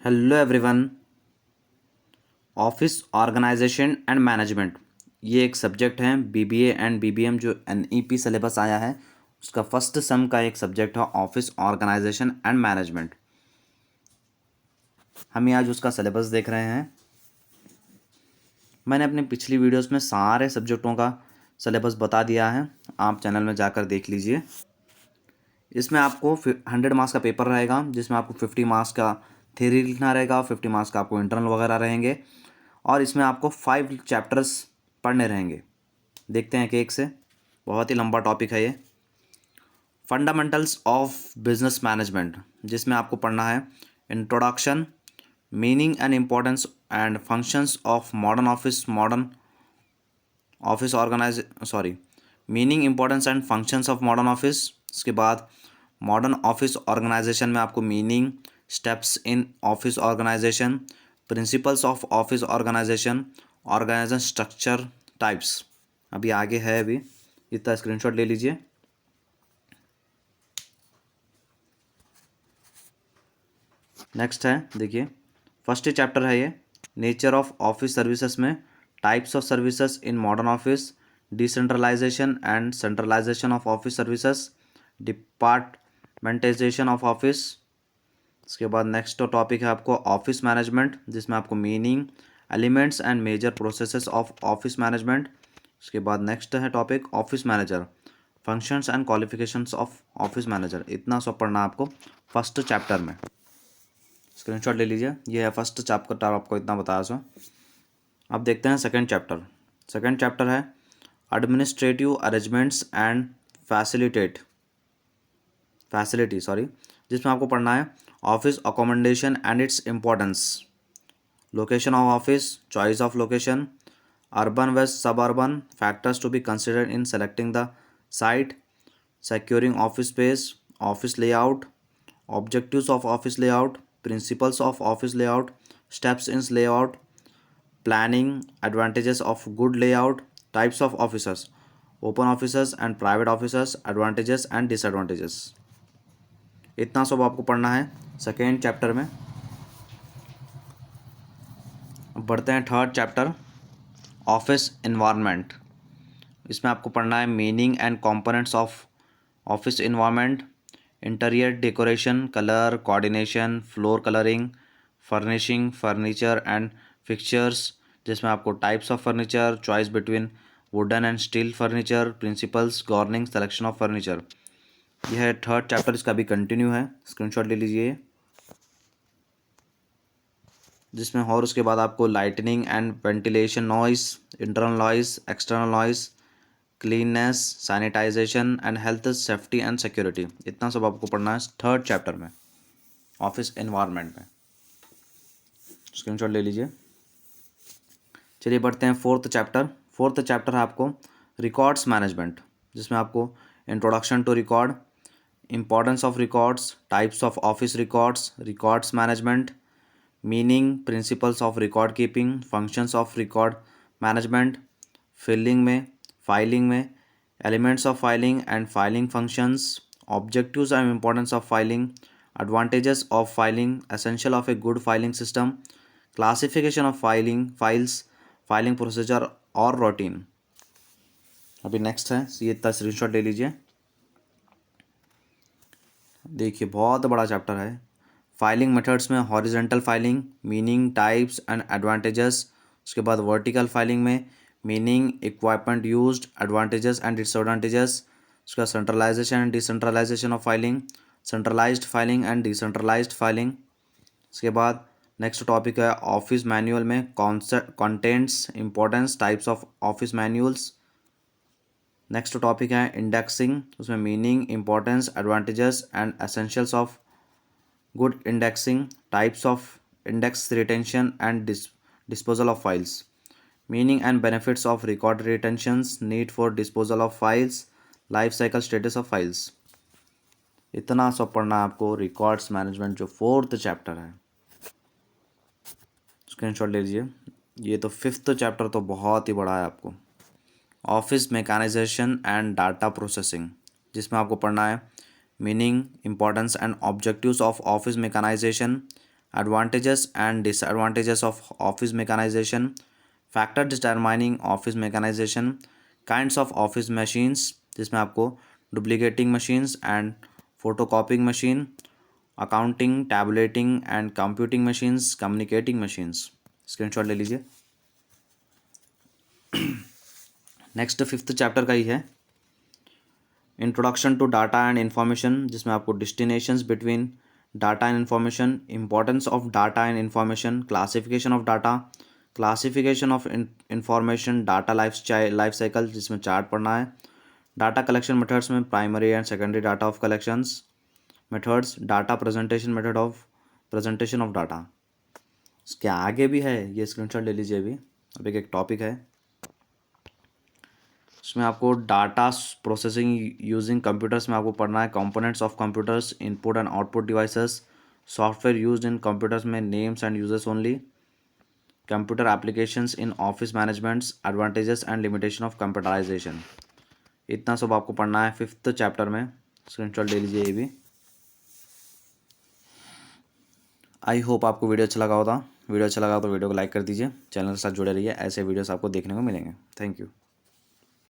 Hello everyone. Office organization and management ये एक subject है। बीबीए एंड बीबीएम जो एनईपी सिलेबस आया है उसका फर्स्ट सम का एक सब्जेक्ट है ऑफिस ऑर्गेनाइजेशन एंड मैनेजमेंट। हम आज उसका सिलेबस देख रहे हैं। मैंने अपनी पिछली वीडियोस में सारे सब्जेक्टों का सिलेबस बता दिया है, आप चैनल में जाकर देख लीजिए। इसमें आपको 100 मार्क्स का पेपर रहेगा जिसमें आपको 50 मार्क्स का थ्योरी लिखना रहेगा, 50 मार्क्स का आपको इंटरनल वगैरह रहेंगे और इसमें आपको 5 चैप्टर्स पढ़ने रहेंगे। देखते हैं कि एक से बहुत ही लंबा टॉपिक है ये। फंडामेंटल्स ऑफ बिजनेस मैनेजमेंट, जिसमें आपको पढ़ना है introduction, meaning and importance and functions of modern office organize sorry meaning importance and functions of modern office. इसके बाद मॉडर्न ऑफिस ऑर्गेनाइजेशन में आपको meaning, steps in office organization, principles of office organization, organization structure, types. अभी आगे है, अभी इतना screenshot ले लीजिए। नेक्स्ट है, देखिए फर्स्ट चैप्टर है ये, नेचर ऑफ ऑफिस सर्विसेज में types of services in modern office, decentralisation and centralisation of office services, departmentalisation of office. इसके बाद नेक्स्ट टॉपिक है आपको ऑफिस मैनेजमेंट, जिसमें आपको meaning, elements and major processes of office management. उसके बाद next है topic office manager, functions and qualifications of office manager. इतना सब पढ़ना आपको फर्स्ट चैप्टर में। स्क्रीनशॉट ले लीजिए, ये है फर्स्ट चैप्टर, आपको इतना बताया सो। अब देखते हैं सेकंड चैप्टर। सेकंड चैप्टर है एडमिनिस्ट्रेटिव अरेंजमेंट्स एंड फैसिलिटी जिसमें आपको पढ़ना है office accommodation and its importance, location of office, choice of location, urban versus suburban, factors to be considered in selecting the site, securing office space, office layout, objectives of office layout, principles of office layout, steps in layout, planning, advantages of good layout, types of offices, open offices and private offices, advantages and disadvantages। इतना सब आपको पढ़ना है second chapter में। अब बढ़ते हैं third chapter office environment. इसमें आपको पढ़ना है meaning and components of office environment, interior decoration, colour coordination, floor colouring, furnishing, furniture and fixtures, जिसमें आपको types of furniture, choice between wooden and steel furniture, principles governing selection of furniture. यह है third chapter, इसका भी continue है, screenshot ले लीजिए। जिसमें और उसके बाद आपको lightning and ventilation, noise, internal noise, external noise, cleanness, sanitization and health, safety and security. इतना सब आपको पढ़ना है थर्ड चैप्टर में ऑफिस एनवायरनमेंट में। स्क्रीनशॉट ले लीजिए। चलिए बढ़ते हैं फोर्थ चैप्टर। फोर्थ चैप्टर है आपको रिकॉर्ड्स मैनेजमेंट, जिसमें आपको introduction to record, importance of records, types of office records, records management, meaning, principles of record keeping, functions of record management, filing में elements of filing and filing functions, objectives and importance of filing, advantages of filing, essential of a good filing system, classification of files, filing procedure और routine. अभी next है, ये इतना screenshot ले लीजिए। देखिए बहुत बड़ा चैप्टर है। फाइलिंग मेथड्स में horizontal filing, meaning, types and advantages. उसके बाद वर्टिकल फाइलिंग में meaning, equipment used, advantages and disadvantages. उसका centralisation and decentralisation of filing, centralised filing and decentralised filing. उसके बाद नेक्स्ट टॉपिक है ऑफिस मैनुअल में contents, importance, types of office manuals. Next topic है indexing, उसमें meaning, importance, advantages and essentials of good indexing, types of index retention and disposal of files, meaning and benefits of record retentions, need for disposal of files, life cycle status of files। इतना सब पढ़ना है आपको records management जो fourth chapter है। Screenshot ले लीजिए। ये तो फिफ्थ चैप्टर तो बहुत ही बड़ा है आपको, office mechanization and data processing, जिसमें आपको पढ़ना है meaning, importance and objectives of office mechanization, advantages and disadvantages of office mechanization, factor determining office mechanization, kinds of office machines जिसमें आपको duplicating machines and photocopying machine, accounting, tabulating and computing machines, communicating machines। Screenshot ले लीजिए। Next 5th chapter का ही है, introduction to data and information, जिसमें आपको distinctions between data and information, importance of data and information, classification of data, classification of information, data life cycle जिसमें chart पढ़ना है, डाटा कलेक्शन मेथड्स में primary and secondary data of collections methods, data presentation of data. इसके आगे भी है, ये screenshot ले लीजिए। अभी एक टॉपिक है, इसमें आपको डाटा प्रोसेसिंग यूजिंग कंप्यूटर्स में आपको पढ़ना है, components of computers, input and output devices, software used in computers में names and users only, computer applications in office managements, advantages and limitation of computerisation. इतना सब आपको पढ़ना है 5th चैप्टर में। स्क्रीनशॉट ले लीजिए ये भी। आई होप आपको वीडियो अच्छा लगा होगा। वीडियो अच्छा लगा तो वीडियो को लाइक कर दीजिए, चैनल के साथ जुड़े रहिए, ऐसे वीडियोस आपको देखने को मिलेंगे। Thank you.